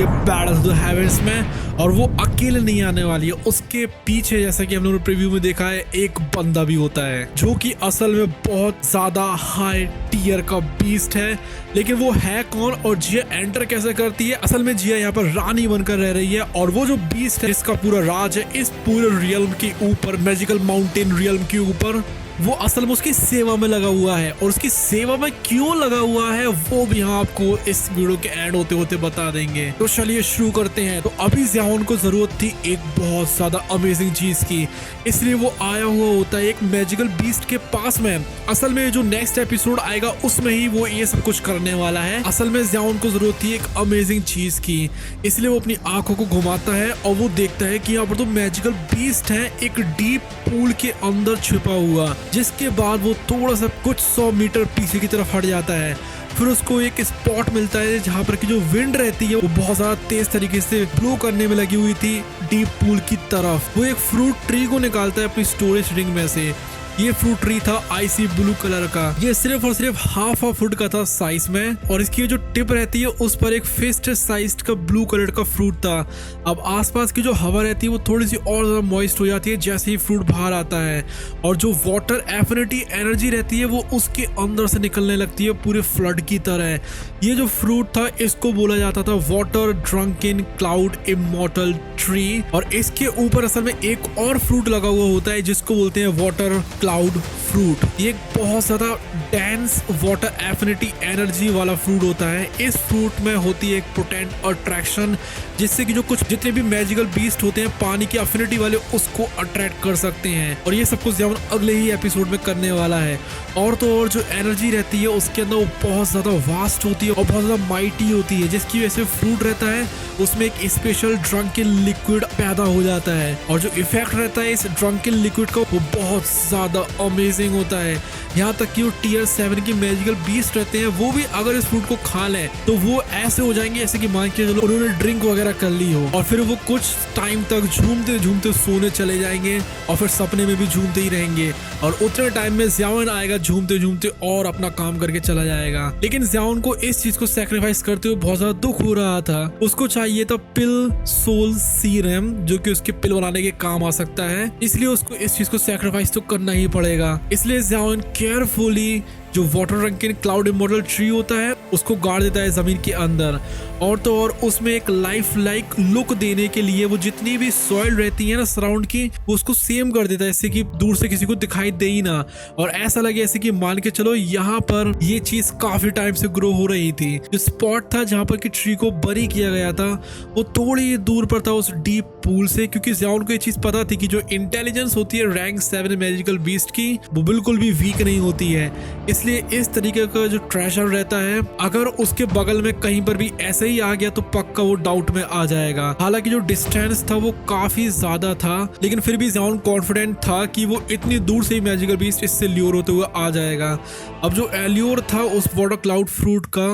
Battle to the heavens में, और वो अकेले नहीं आने वाली है। उसके पीछे जैसा कि हमने प्रीव्यू में देखा है एक बंदा भी होता है जो कि असल में बहुत ज्यादा हाई टीयर का बीस्ट है। लेकिन वो है कौन और जिया एंटर कैसे करती है? असल में जिया यहाँ पर रानी बनकर रह रही है, और वो जो बीस्ट है इसका पूरा राज है इस पूरे रियल्म के ऊपर, मैजिकल माउंटेन रियल्म के ऊपर, वो असल में उसकी सेवा में लगा हुआ है। और उसकी सेवा में क्यों लगा हुआ है वो भी हम आपको इस वीडियो के एंड होते होते बता देंगे। तो चलिए शुरू करते हैं। तो अभी ज़ियाओन को जरूरत थी एक बहुत ज्यादा अमेजिंग चीज की, इसलिए वो आया हुआ होता है एक मैजिकल बीस्ट के पास में। असल में जो नेक्स्ट एपिसोड आएगा उसमें ही वो ये सब कुछ करने वाला है। असल में ज़ियाओन को जरूरत थी एक अमेजिंग चीज की, इसलिए वो अपनी आंखों को घुमाता है और वो देखता है कि यहाँ पर तो मैजिकल बीस्ट है एक डीप पूल के अंदर छिपा हुआ, जिसके बाद वो थोड़ा सा कुछ 100 मीटर पीछे की तरफ हट जाता है। फिर उसको एक स्पॉट मिलता है जहाँ पर की जो विंड रहती है वो बहुत ज्यादा तेज तरीके से ब्लो करने में लगी हुई थी डीप पूल की तरफ। वो एक फ्रूट ट्री को निकालता है अपनी स्टोरेज रिंग में से। ये फ्रूट ट्री था आइसी ब्लू कलर का। ये सिर्फ और सिर्फ हाफ अ फुट का था साइज में, और इसकी जो टिप रहती है उस पर एक फिस्ट साइज का ब्लू कलर का फ्रूट था। अब आसपास की जो हवा रहती है वो थोड़ी सी और ज्यादा मॉइस्ट हो जाती है जैसे ही फ्रूट बाहर आता है, और जो वाटर एफिनिटी एनर्जी रहती है वो उसके अंदर से निकलने लगती है पूरे फ्लड की तरह। ये जो फ्रूट था इसको बोला जाता था water drunken cloud immortal tree, और इसके ऊपर असल में एक और फ्रूट लगा हुआ होता है जिसको बोलते हैं वाटर क्लाउड फ्रूट। ये एक बहुत ज्यादा डेंस वाटर एफिनिटी एनर्जी वाला फ्रूट होता है। इस फ्रूट में होती है एक पोटेंट अट्रैक्शन, जिससे कि जो कुछ जितने भी मैजिकल बीस्ट होते हैं पानी की एफिनिटी वाले उसको अट्रैक्ट कर सकते हैं, और ये सब कुछ ज़ियाओन अगले ही एपिसोड में करने वाला है। और तो और जो एनर्जी रहती है उसके अंदर वो बहुत ज्यादा वास्ट होती है और बहुत ज्यादा माइटी होती है, जिसकी वजह से फ्रूट रहता है उसमें एक स्पेशल ड्रंकन लिक्विड पैदा हो जाता है, और जो इफेक्ट रहता है इस ड्रंकन लिक्विड का वो बहुत ज्यादा अमेजिंग होता है। यहाँ तक कि वो टियर 7 की मैजिकल बीस्ट रहते हैं वो भी अगर इस फ्रूट को खा लें तो वो ऐसे हो जाएंगे ऐसे कि मान के चलो उन्होंने ड्रिंक वगैरह कर ली हो, और फिर वो कुछ टाइम तक झूमते झूमते सोने चले जाएंगे और फिर सपने में भी झूमते ही रहेंगे, और उतने टाइम में ज़ियाओन आएगा झूमते झूमते और अपना काम करके चला जाएगा। लेकिन ज़ियाओन को इस चीज को सैक्रिफाइस करते हुए बहुत ज्यादा दुख हो रहा था। उसको चाहिए था पिल सोल सीरम जो कि उसके पिल बनाने के काम आ सकता है, इसलिए उसको इस चीज को सैक्रिफाइस तो करना ही पड़ेगा। इसलिए ज़ियाओन केयरफुली जो वाटर रंकिन क्लाउड इमॉर्टल ट्री होता है उसको गाड़ देता है जमीन के अंदर, और तो और उसमें एक लाइफ लाइक लुक देने के लिए वो जितनी भी सॉइल रहती है ना सराउंड की वो उसको सेम कर देता है, इससे कि दूर से किसी को दिखाई दे ही ना, और ऐसा लगे ऐसे कि मान के चलो यहाँ पर ये चीज काफी टाइम से ग्रो हो रही थी। जो स्पॉट था जहाँ पर की ट्री को बरी किया गया था वो थोड़ी दूर पर था उस डीप पूल से, क्योंकि ज़ियाओन को ये चीज पता थी कि जो इंटेलिजेंस होती है रैंक 7 मैजिकल बीस्ट की वो बिल्कुल भी वीक नहीं होती है। इसलिए इस तरीके का जो ट्रेजर रहता है अगर उसके बगल में कहीं पर भी ऐसे ही आ गया तो पक्का वो डाउट में आ जाएगा। हालांकि जो डिस्टेंस था वो काफी ज्यादा था, लेकिन फिर भी ज़ियाओन कॉन्फिडेंट था कि वो इतनी दूर से ही मैजिकल बीस्ट इससे ल्योर होते हुए आ जाएगा। अब जो एल्योर था उस वाटर क्लाउड फ्रूट का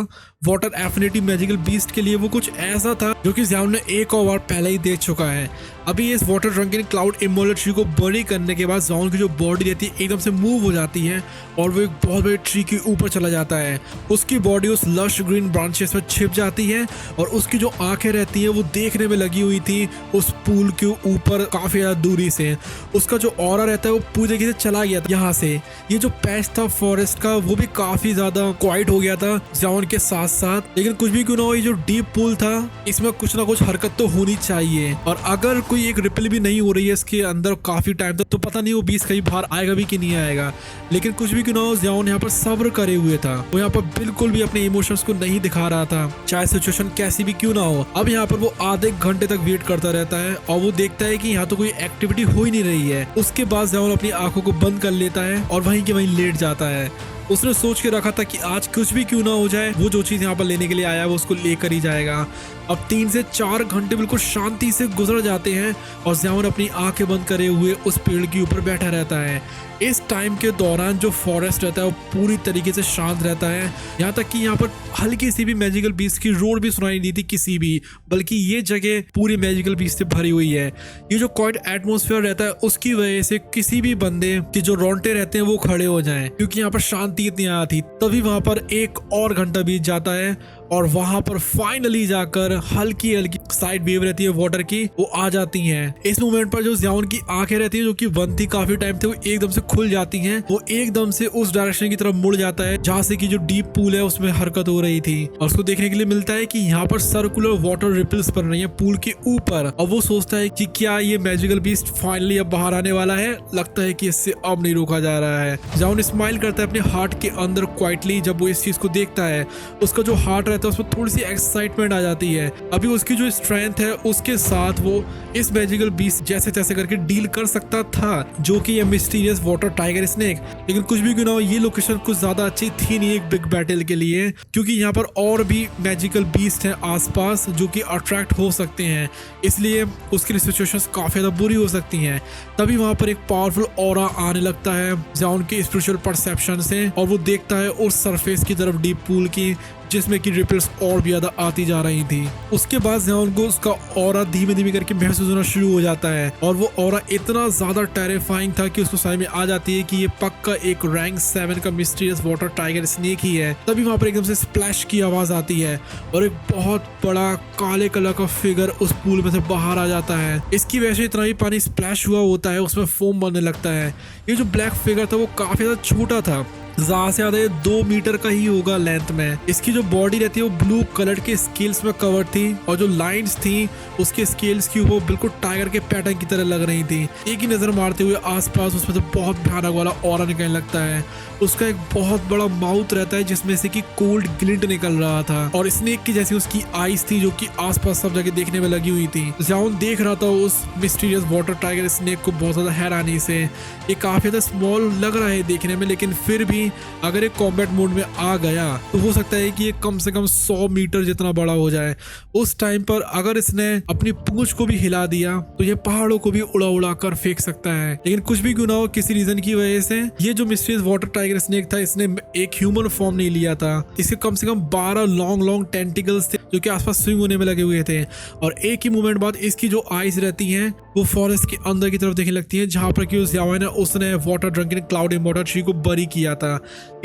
वाटर एफिनिटी मैजिकल बीस्ट के लिए वो कुछ ऐसा था जो कि ज़ियाओन ने एक और बार पहले ही देख चुका है। अभी इस water drunken cloud immortal tree को बरी करने के बाद ज़ियाओन की जो बॉडी रहती है एकदम से मूव हो जाती है और वो एक बहुत बड़े ट्री के ऊपर चला जाता है। उसकी बॉडी उस लश ग्रीन ब्रांचेस में छिप जाती है और उसकी जो आंखें रहती हैं वो देखने में लगी हुई थी उस पूल के ऊपर काफी ज्यादा दूरी से। उसका जो ऑरा रहता है वो पूरी तरीके से चला गया था यहाँ से। ये जो पैच था फॉरेस्ट का वो भी काफी ज्यादा क्वाइट हो गया था ज़ियाओन के साथ साथ। लेकिन कुछ भी क्यों ना हो ये जो डीप पूल था इसमें कुछ ना कुछ हरकत तो होनी चाहिए, और अगर कोई एक रिपल भी नहीं हो रही है इसके अंदर काफी टाइम तक तो पता नहीं वो बीस कहीं बाहर आएगा भी कि नहीं आएगा। लेकिन कुछ भी क्यों ना हो ज़ियाओन यहाँ पर सब्र करे हुए था, वो यहाँ पर बिल्कुल भी अपने इमोशंस को नहीं दिखा रहा था चाहे सिचुएशन कैसी भी क्यों ना हो। अब यहाँ पर वो आधे घंटे तक वेट करता रहता है और वो देखता है कि यहाँ तो कोई एक्टिविटी हो ही नहीं रही है। उसके बाद ज़ियाओन अपनी आंखों को बंद कर लेता है और वहीं के वहीं लेट जाता है। उसने सोच के रखा था कि आज कुछ भी क्यों ना हो जाए वो जो चीज यहाँ पर लेने के लिए आया है वो उसको लेकर ही जाएगा। अब 3 से 4 घंटे बिल्कुल शांति से गुजर जाते हैं और ज़ियाओन अपनी आंखें बंद करे हुए उस पेड़ के ऊपर बैठा रहता है। इस टाइम के दौरान जो फॉरेस्ट रहता है वो पूरी तरीके से शांत रहता है, यहाँ तक कि यहाँ पर हल्की सी भी मैजिकल बीस्ट की रोड भी सुनाई नहीं थी किसी भी, बल्कि ये जगह पूरी मैजिकल बीस्ट से भरी हुई है। ये जो क्वाइट एटमॉस्फेयर रहता है उसकी वजह से किसी भी बंदे के जो रोंगटे रहते हैं वो खड़े हो जाएं, क्योंकि यहाँ पर शांति इतनी आती। तभी वहां पर 1 और घंटा बीत जाता है और वहां पर फाइनली जाकर हल्की हल्की साइड वेव रहती है वाटर की, वो आ जाती है। इस मोमेंट पर जो ज़ियाओन की आंखें रहती है जो कि बंद थी काफी टाइम थे, वो एकदम से खुल जाती हैं। वो एकदम से उस डायरेक्शन की तरफ मुड़ जाता है जहाँ से कि जो डीप पूल है उसमें हरकत हो रही थी, और उसको देखने के लिए मिलता है कि यहाँ पर सर्कुलर वाटर रिपल्स बन रही है पूल के ऊपर। और वो सोचता है कि क्या ये मैजिकल बीस्ट फाइनली अब बाहर आने वाला है, लगता है कि इससे अब नहीं रोका जा रहा है। ज़ियाओन स्माइल करता है अपने हार्ट के अंदर क्वाइटली। जब वो इस चीज को देखता है, उसका जो हार्ट रहता है उसमें थोड़ी सी एक्साइटमेंट आ जाती है। अभी उसकी जो स्ट्रेंथ है उसके साथ वो इस मैजिकल बीस्ट जैसे तैसे करके डील कर सकता था, जो कि ये मिस्टीरियस वाटर टाइगर स्नेक। लेकिन कुछ भी क्यों ना हो, ये लोकेशन कुछ ज्यादा अच्छी थी नहीं एक बिग बैटल के लिए, क्योंकि यहाँ पर और भी मैजिकल बीस्ट हैं आसपास जो कि अट्रैक्ट हो सकते हैं, इसलिए उसकी सिचुएशंस काफी ज्यादा बुरी हो सकती हैं। तभी वहां पर एक पावरफुल ऑरा आने लगता है ज़ियाओन के स्पिरिचुअल परसेप्शन से, और वो देखता है उस सरफेस की तरफ डीप पूल की, जिसमें कि रिपल्स और भी ज्यादा आती जा रही थी। उसके बाद ज़ियाओन को उसका ऑरा धीमे धीमे करके महसूस होना शुरू हो जाता है, और वो ऑरा इतना ज्यादा टेरिफाइंग था कि उसको समझ में आ जाती है कि ये पक्का एक रैंक 7 का मिस्टीरियस वाटर टाइगर स्नेक ही है। तभी वहां पर एकदम से स्प्लैश की आवाज आती है और एक बहुत बड़ा काले कलर का फिगर उस पूल में से बाहर आ जाता है। इसकी वजह से इतना भी पानी स्प्लैश हुआ होता है, उसमें फोम बनने लगता है। ये जो ब्लैक फिगर था वो काफी ज्यादा छोटा था, ज्यादा से ज्यादा 2 मीटर का ही होगा लेंथ में। इसकी जो बॉडी रहती है वो ब्लू कलर के स्केल्स में कवर थी, और जो लाइंस थी उसके स्केल्स की वो बिल्कुल टाइगर के पैटर्न की तरह लग रही थी। एक ही नजर मारते हुए आसपास उसमें तो बहुत भयानक वाला ऑरा निकलने लगता है। उसका एक बहुत बड़ा माउथ रहता है जिसमें से कि कोल्ड ग्लिंट निकल रहा था, और स्नेक की जैसी उसकी आईज थी जो कि आसपास सब जगह देखने में लगी हुई थी। ज़ियाओन देख रहा था उस मिस्टीरियस वाटर टाइगर स्नेक को बहुत ज्यादा हैरानी से। ये काफी ज्यादा स्मॉल लग रहा है देखने में, लेकिन फिर भी अगर ये कॉम्बैट मोड में आ गया तो हो सकता है कि ये कम से कम 100 मीटर जितना बड़ा हो जाए। उस टाइम पर अगर इसने अपनी पूंछ को भी हिला दिया तो ये पहाड़ों को भी उड़ा उड़ा कर फेंक सकता है। लेकिन कुछ भी क्यों ना हो, किसी रीजन की वजह से ये जो मिस्टीरियस वाटर टाइगर स्नेक था इसने एक ह्यूमन फॉर्म नहीं लिया था। इसके कम से कम 12 लॉन्ग टेंटिकल्स थे जो कि आसपास स्विंग होने में लगे हुए थे, और एक ही मूवमेंट बाद इसकी जो आईज रहती हैं वो फॉरेस्ट के अंदर की तरफ देखने लगती है, जहां पर कि उस ज़ियाओन ने उसने water drunken cloud immortal tree को बरी किया था।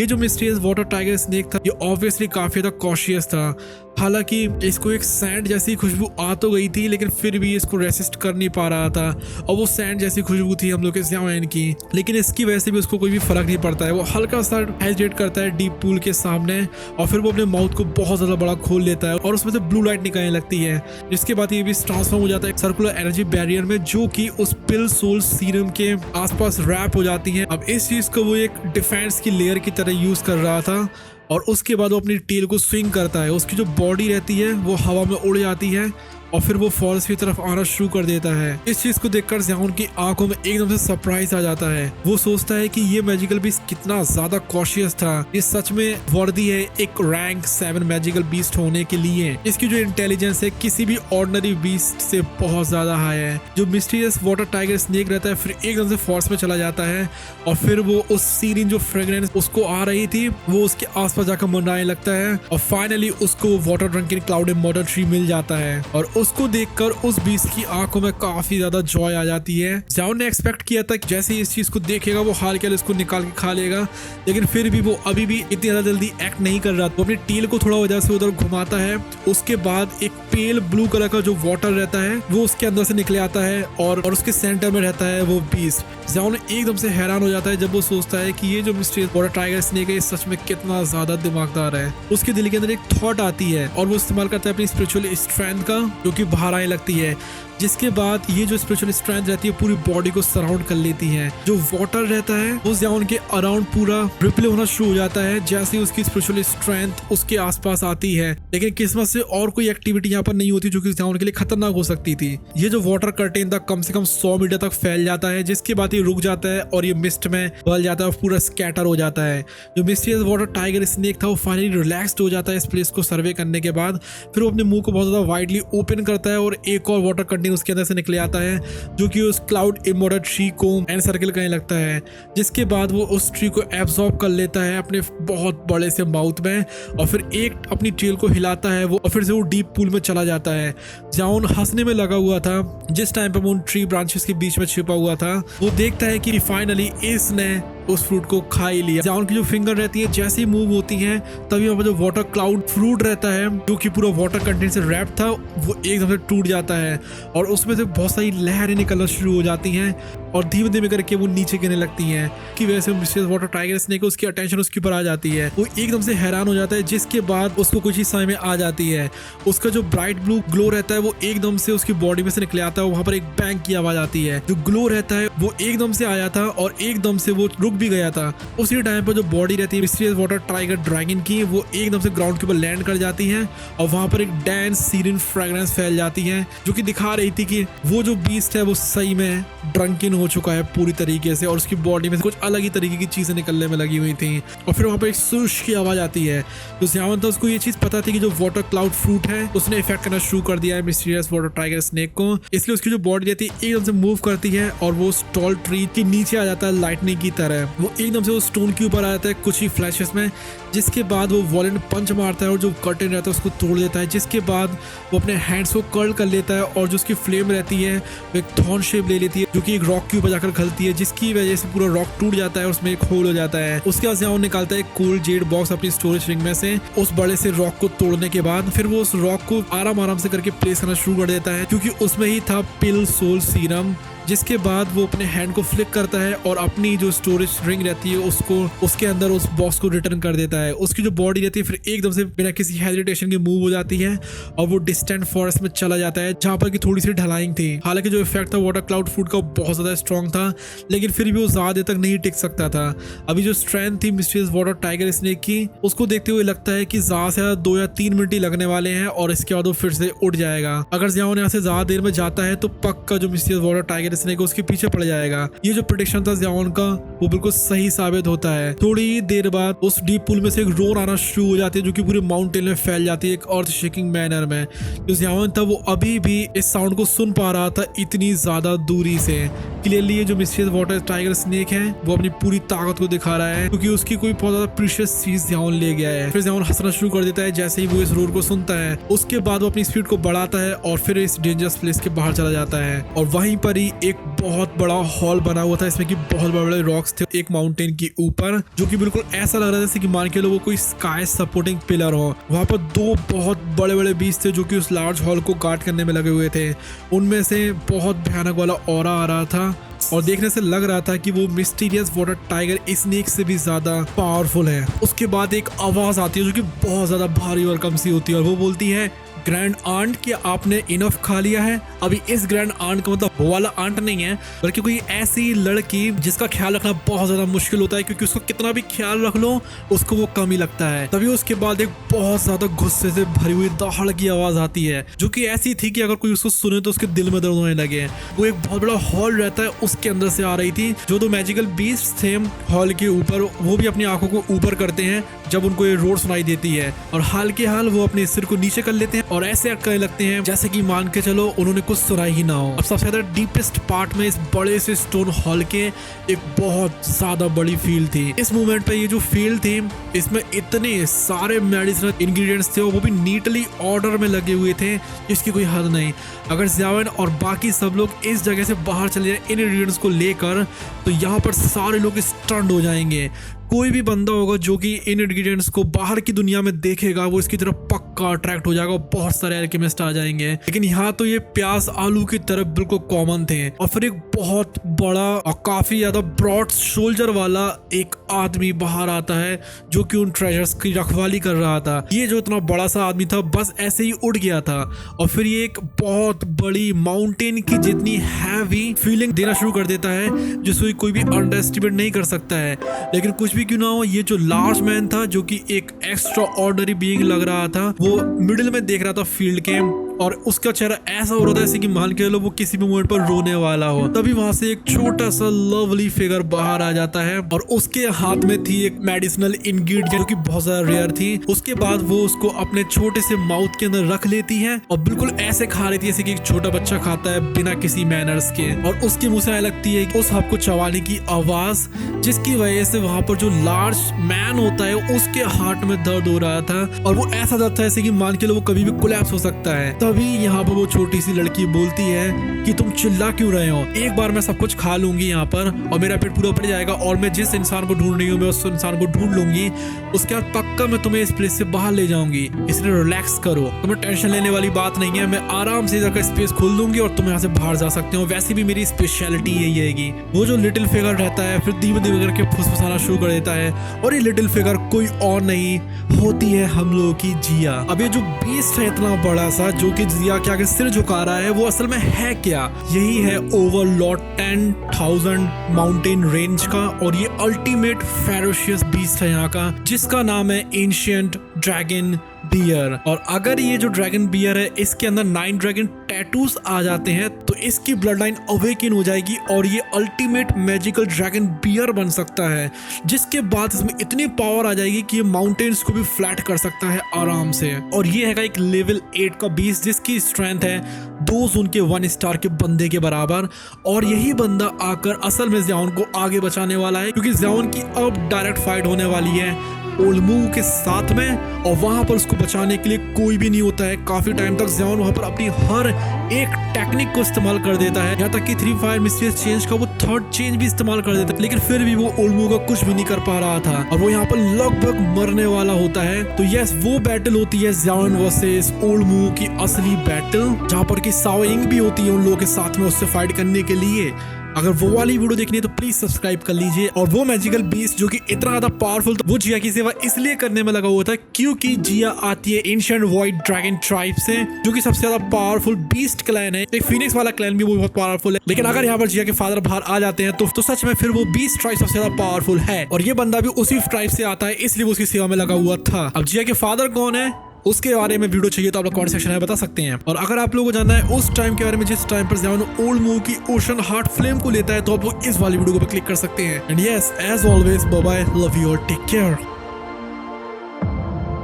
ये जो मिस्टीरियस वाटर टाइगर स्नेक था ये ऑब्वियसली काफी ज्यादा कॉशियस था। हालांकि इसको एक सैंड जैसी खुशबू आ तो गई थी, लेकिन फिर भी इसको रेसिस्ट कर नहीं पा रहा था, और वो सैंड जैसी खुशबू थी हम लोग के ज़ियाओन की। लेकिन इसकी वजह से भी उसको कोई भी फर्क नहीं पड़ता है। वो हल्का सा हेजिटेट करता है डीप पूल के सामने, और फिर वो अपने माउथ को बहुत ज्यादा बड़ा खोल लेता है और उसमें से ब्लू लाइट निकलने लगती है, जिसके बाद ये भी ट्रांसफॉर्म हो जाता है सर्कुलर एनर्जी बैरियर में, जो कि उस पिल सोल सीरम के आसपास रैप हो जाती है। अब इस चीज को वो एक डिफेंस की लेयर की तरह यूज कर रहा था, और उसके बाद वो अपनी टेल को स्विंग करता है। उसकी जो बॉडी रहती है वो हवा में उड़ जाती है, और फिर वो फॉरेस्ट की तरफ आना शुरू कर देता है। इस चीज को देखकर ज़ियाओन की आंखों में एकदम से सरप्राइज आ जाता है। वो सोचता है कि ये मैजिकल बीस्ट कितना ज्यादा कॉशियस था, ये सच में वर्दी है एक रैंक 7 मैजिकल बीस्ट होने के लिए। इसकी जो इंटेलिजेंस है किसी भी ऑर्डिनरी बीस्ट से बहुत ज्यादा हाई है। जो मिस्टीरियस वाटर टाइगर स्नेक रहता है फिर एकदम से फॉरेस्ट में चला जाता है, और फिर वो उस सीरीन जो फ्रेग्रेंस उसको आ रही थी वो उसके आसपास जाकर मंडराने लगता है, और फाइनली उसको water drunken cloud immortal tree मिल जाता है। और उसको देखकर उस बीस्ट की आंखों में काफी ज्यादा जॉय आ जाती है। ज़ियाओन ने एक्सपेक्ट किया था कि जैसे ही इस चीज को देखेगा वो हाल के हाल इसको निकाल के खा लेगा, लेकिन फिर भी वो अभी भी इतनी ज्यादा जल्दी एक्ट नहीं कर रहा। वो अपनी टेल को थोड़ा वजह से उधर घुमाता है, उसके बाद एक पेल ब्लू कलर का जो वाटर रहता है वो उसके अंदर से निकले आता है, और उसके सेंटर में रहता है वो बीस्ट। ज़ियाओन एकदम से हैरान हो जाता है जब वो सोचता है कि ये जो मिस्टीरियस वाटर टाइगर स्नेक है सच में कितना ज्यादा दिमागदार है। उसके दिल के अंदर एक थॉट आती है, और वो इस्तेमाल करता है अपनी स्पिरिचुअल स्ट्रेंथ का, जो कि बाहर आने लगती है, जिसके बाद ये जो स्पिरिचुअल स्ट्रेंथ रहती है पूरी बॉडी को सराउंड कर लेती है। जो वाटर रहता है वो ज़ियाओन के अराउंड पूरा रिप्ले होना शुरू हो जाता है जैसे उसकी स्पिरिचुअल स्ट्रेंथ उसके आसपास आती है। लेकिन किस्मत से और कोई एक्टिविटी यहाँ पर नहीं होती जो कि ज़ियाओन के लिए खतरनाक हो सकती थी। ये जो वाटर कर्टेन था कम से कम 100 मीटर तक फैल जाता है, जिसके बाद ये रुक जाता है और ये मिस्ट में बदल जाता है और पूरा स्कैटर हो जाता है। जो मिस्टीरियस वाटर टाइगर स्नेक था वो फाइनली रिलैक्स्ड हो जाता है इस प्लेस को सर्वे करने के बाद। फिर वो अपने मुंह को बहुत ज्यादा वाइडली ओपन करता है और एक और वाटर कंटेनर उसके अंदर से निकले आता है, जो कि उस क्लाउड इमॉर्टल ट्री को एंड सर्कल करने लगता है, जिसके बाद वो उस ट्री को एब्जॉर्ब कर लेता है अपने बहुत बड़े से माउथ में, और फिर एक अपनी टेल को हिलाता है वो, और फिर से वो डीप पूल में चला जाता है। ज़ियाओन हंसने में लगा हुआ था जिस टाइम पर वो उन ट्री ब्रांचेस के बीच में छिपा हुआ था। वो देखता है कि फाइनली इसने उस फ्रूट को खा ही लिया। जियाओन की जो फिंगर रहती है जैसे ही मूव होती है तभी वहाँ पर जो वाटर क्लाउड फ्रूट रहता है जो कि पूरा वाटर कंटेंट से रैप था वो एकदम से टूट जाता है और उसमें से बहुत सारी लहरें निकलना शुरू हो जाती हैं और धीमे धीमे करके वो नीचे गिरने लगती हैं। कि वजह से मिस्टीरियस वाटर टाइगर स्नेक उसकी अटेंशन उसके ऊपर आ जाती है। वो एकदम से हैरान हो जाता है जिसके बाद उसको कुछ ही समय में आ जाती है। उसका जो ब्राइट ब्लू ग्लो रहता है वो एकदम से उसकी बॉडी में से निकले आता है। वहां पर एक बैंग की आवाज आती है। जो ग्लो रहता है वो एकदम से आया था और एकदम से वो रुक भी गया था। उसी टाइम पर जो बॉडी रहती है मिस्टीरियस वाटर टाइगर ड्रैगन की वो एकदम से ग्राउंड के ऊपर लैंड कर जाती है और वहां पर एक डेंस सीरियन फ्रेग्रेंस फैल जाती है जो कि दिखा रही थी कि वो जो बीस्ट है वो सही में ड्रंकन हो चुका है पूरी तरीके से और उसकी बॉडी में कुछ अलग ही तरीके की चीजें निकलने में लगी हुई थी। और फिर वहां पर एक सुश की आवाज आती है। तो जियाओन था उसको ये चीज पता थी कि जो वाटर क्लाउड फ्रूट है उसने इफेक्ट करना शुरू कर दिया है मिस्टीरियस वाटर टाइगर स्नेक को, इसलिए उसकी जो बॉडी रहती है एकदम से मूव करती है और वो टॉल ट्री के नीचे आ जाता है लाइटनिंग की तरह। वो एकदम से उस स्टोन के ऊपर आ जाता है कुछ ही फ्लैशेस में, जिसके बाद वो वॉलेंट पंच मारता है और जो कर्टेन रहता है उसको तोड़ देता है। जिसके बाद वो अपने हैंड्स को कर्ल कर लेता है और जो उसकी फ्लेम रहती है वो एक थॉर्न शेप ले लेती है जो कि एक रॉक के ऊपर जाकर खलती है, जिसकी वजह से पूरा रॉक टूट जाता है और उसमें एक होल हो जाता है। उसके बाद जियाओन निकालता है एक कोल्ड जेड बॉक्स अपनी स्टोरेज रिंग में से। उस बड़े से रॉक को तोड़ने के बाद फिर वो उस रॉक को आराम आराम से करके प्लेस करना शुरू कर देता है क्योंकि उसमें ही था पिल सोल सीरम। जिसके बाद वो अपने हैंड को फ्लिक करता है और अपनी जो स्टोरेज रिंग रहती है उसको उसके अंदर उस बॉक्स को रिटर्न कर देता है। उसकी जो बॉडी रहती है फिर एकदम से बिना किसी हेजिटेशन के मूव हो जाती है और वो डिस्टेंट फॉरेस्ट में चला जाता है जहां पर की थोड़ी सी ढलाइंग थी। हालांकि जो इफेक्ट था वाटर क्लाउड फूड का बहुत ज्यादा स्ट्रॉन्ग था लेकिन फिर भी वो ज्यादा देर तक नहीं टिक सकता था। अभी जो स्ट्रेंथ थी मिस्टीरियस वाटर टाइगर स्नेक की उसको देखते हुए लगता है कि ज्यादा से ज्यादा 2 या 3 मिनट ही लगने वाले हैं और इसके बाद वो फिर से उड़ जाएगा। अगर जियाओन यहाँ से ज्यादा देर में जाता है तो पक्का जो मिस्टीरियस वाटर टाइगर स्नेक उसके पीछे पड़ जाएगा। ये जो प्रेडिक्शन था जियाओन का वो बिल्कुल सही साबित होता है। थोड़ी देर बाद उस डीप पूल में से एक रोर आना शुरू हो जाती है जो कि पूरे माउंटेन में फैल जाती है एक अर्थ शेकिंग मैनर में। जो जियाओन था वो अभी भी इस साउंड को सुन पा रहा था इतनी ज्यादा दूरी से। क्लियरली ये जो मिस्टीरियस वाटर टाइगर स्नेक है वो अपनी पूरी ताकत को दिखा रहा है क्योंकि उसकी कोई बहुत ज्यादा प्रीशियस चीज जियाओन ले गया है। फिर जियाओन हंसना शुरू कर देता है जैसे ही वो इस रोर को सुनता है। उसके बाद वो अपनी स्पीड को बढ़ाता है और फिर इस डेंजरस प्लेस के बाहर चला जाता है और वहीं पर ही एक बहुत बड़ा हॉल बना हुआ था। इसमें कि बहुत बड़े बड़े रॉक्स थे एक माउंटेन के ऊपर जो कि बिल्कुल ऐसा लग रहा था जैसे कि मान के लो वो कोई स्काई सपोर्टिंग पिलर हो। वहां पर 2 बहुत बड़े बड़े बीस्ट थे जो कि उस लार्ज हॉल को गार्ड करने में लगे हुए थे। उनमें से बहुत भयानक वाला ऑरा आ रहा था और देखने से लग रहा था कि वो मिस्टीरियस वाटर टाइगर स्नेक से भी ज्यादा पावरफुल है। उसके बाद एक आवाज आती है जो कि बहुत ज्यादा भारी और कम सी होती है और वो बोलती है ग्रैंड आंट क्या आपने इनफ खा लिया है। अभी इस ग्रैंड आंट का मतलब वो वाला आंट नहीं है बल्कि कोई ऐसी लड़की जिसका ख्याल रखना बहुत ज्यादा मुश्किल होता है क्योंकि उसको कितना भी ख्याल रख लो उसको वो कम ही लगता है। तभी उसके बाद एक बहुत ज्यादा गुस्से से भरी हुई दहाड़ की आवाज आती है जो कि ऐसी थी कि अगर कोई उसको सुने तो उसके दिल में दर्द होने लगे। वो एक बहुत बड़ा हॉल रहता है उसके अंदर से आ रही थी। जो 2 मैजिकल बीस्ट थे हॉल के ऊपर वो भी अपनी आंखों को ऊपर करते हैं जब उनको ये रोड सुनाई देती है और हाल के हाल वो अपने सिर को नीचे कर लेते हैं और ऐसे करने लगते हैं जैसे कि मान के चलो उन्होंने कुछ सुना ही ना हो। अब सबसे ज्यादा डीपेस्ट पार्ट में इस बड़े से स्टोन हॉल के एक बहुत ज्यादा बड़ी फील्ड थी। इस मोमेंट पे ये जो फील्ड थी इसमें इतने सारे मेडिसिनल इंग्रेडिएंट्स थे और वो भी नीटली ऑर्डर में लगे हुए थे जिसकी कोई हद नहीं। अगर जियाओन और बाकी सब लोग इस जगह से बाहर चले जाए इन इंग्रेडिएंट्स को लेकर तो यहाँ पर सारे लोग स्टन्ड हो जाएंगे। कोई भी बंदा होगा जो कि इन इंग्रेडिएंट्स को बाहर की दुनिया में देखेगा वो इसकी तरफ पक्का अट्रैक्ट हो जाएगा। बहुत सारे एल्केमिस्ट आ जाएंगे लेकिन यहाँ तो ये प्याज आलू की तरफ बिल्कुल कॉमन थे। और फिर एक बहुत बड़ा और काफी ज्यादा ब्रॉड शोल्डर वाला एक आदमी बाहर आता है जो कि उन ट्रेजर्स की रखवाली कर रहा था। ये जो इतना बड़ा सा आदमी था बस ऐसे ही उड़ गया था और फिर ये एक बहुत बड़ी माउंटेन की जितनी हैवी फीलिंग देना शुरू कर देता है जिसको कोई भी अंडर एस्टिमेट नहीं कर सकता है। लेकिन कुछ क्यों ना हो ये जो लार्ज मैन था जो कि एक एक्स्ट्रा ऑर्डिनरी बीइंग लग रहा था वो मिडिल में देख रहा था फील्ड के और उसका चेहरा ऐसा हो रहा था जैसे कि मान के लो वो किसी भी मोमेंट पर रोने वाला हो। तभी वहां से एक छोटा सा लवली फिगर बाहर आ जाता है और उसके हाथ में थी एक मेडिसिनल इंग्रेडिएंट जो कि बहुत ज्यादा रेयर थी। उसके बाद वो उसको अपने छोटे से माउथ के अंदर रख लेती है और बिल्कुल ऐसे खा रही थी जैसे कि एक छोटा बच्चा खाता है बिना किसी मैनर्स के। और उसके मुंह से आने लगती है उस हब को चबाने की आवाज जिसकी वजह से वहां पर जो लार्ज मैन होता है उसके हार्ट में दर्द हो रहा था और वो ऐसा दर्द था जैसे कि मान के लो वो कभी भी कोलैप्स हो सकता है। तभी यहाँ पर वो छोटी सी लड़की बोलती है कि तुम चिल्ला क्यों रहे हो, एक बार मैं सब कुछ खा लूंगी यहाँ पर और मेरा पेट पूरा भर जाएगा और मैं जिस इंसान को ढूंढ रही हूँ मैं उस इंसान को ढूंढ लूंगी, उसके बाद पक्का मैं तुम्हें इस प्लेस से बाहर ले जाऊंगी, इसलिए रिलैक्स करो, तुम्हें टेंशन लेने वाली बात नहीं है, मैं आराम से इधर का स्पेस खोल दूंगी और तुम यहाँ से बाहर जा सकते हो, वैसे भी मेरी स्पेशलिटी यही रहेगी। वो जो लिटिल फिगर रहता है फिर धीमे धीमे करके फुसफुसाना शुरू कर देता है और ये लिटिल फिगर कोई और नहीं होती है हम लोगों की जिया। अब ये जो बीस्ट है इतना बड़ा सा जो कि जिया के आगे सिर झुका रहा है वो असल में है क्या, यही है ओवरलॉर्ड 10,000 माउंटेन रेंज का और ये अल्टीमेट फेरोशियस बीस्ट है यहाँ का, जिसका नाम है एंशिएंट ड्रैगन बियर। और अगर ये जो ड्रैगन बियर है इसके अंदर 9 ड्रैगन टैटूज आ जाते हैं तो इसकी ब्लड लाइन अवेकन हो जाएगी और ये अल्टीमेट मैजिकल ड्रैगन बियर बन सकता है, जिसके बाद इसमें इतनी पावर आ जाएगी कि ये माउंटेन्स को भी फ्लैट कर सकता है आराम से। और ये है एक लेवल 8 का बीस्ट जिसकी स्ट्रेंथ है 2 जोन के 1 स्टार के बंदे के बराबर। और यही बंदा आकर असल में ज़ियाओन को आगे बचाने वाला है, क्योंकि ज़ियाओन की अब डायरेक्ट फाइट होने वाली है ओल्मू के साथ में और वहां पर उसको बचाने के लिए कोई भी नहीं होता है। काफी टाइम तक ज़ियाओन वहां पर अपनी हर एक टेक्निक को इस्तेमाल कर देता है, यहाँ तक कि 3 फायर मिस्ट्रियस चेंज का वो 3rd चेंज भी इस्तेमाल कर देता है, लेकिन फिर भी वो ओल्मू का कुछ भी नहीं कर पा रहा था और वो यहाँ पर लगभग मरने वाला होता है। तो यस, वो बैटल होती है ज़ियाओन वर्सेस ओल्मू की असली बैटल, जहाँ पर कि साओ यिंग भी होती है उन लोगों के साथ में उससे फाइट करने के लिए। अगर वो वाली वीडियो देखनी है तो प्लीज सब्सक्राइब कर लीजिए। और वो मैजिकल बीस्ट जो कि इतना ज्यादा पावरफुल था वो जिया की सेवा इसलिए करने में लगा हुआ था क्योंकि जिया आती है एंशिएंट वॉइड ड्रैगन ट्राइब से, जो कि सबसे ज्यादा पावरफुल बीस्ट क्लैन है। एक फीनिक्स वाला क्लैन भी वो बहुत पावरफुल है, लेकिन अगर यहाँ पर जिया के फादर बाहर आ जाते हैं तो सच में फिर वो बीस्ट ट्राइब सबसे ज्यादा पावरफुल है। और ये बंदा भी उसी ट्राइब से आता है इसलिए वो उसकी सेवा में लगा हुआ था। अब जिया के फादर कौन है उसके बारे में वीडियो चाहिए तो आप लोग कमेंट सेक्शन में बता सकते हैं। और अगर आप लोगों को जानना है उस टाइम के बारे में जिस टाइम पर ज़ियाओन ओल्मू की ओशन हार्ट फ्लेम को लेता है तो आप लोग इस वाली वीडियो को क्लिक कर सकते हैं। And yes, as always, bye bye, love you और टेक केयर।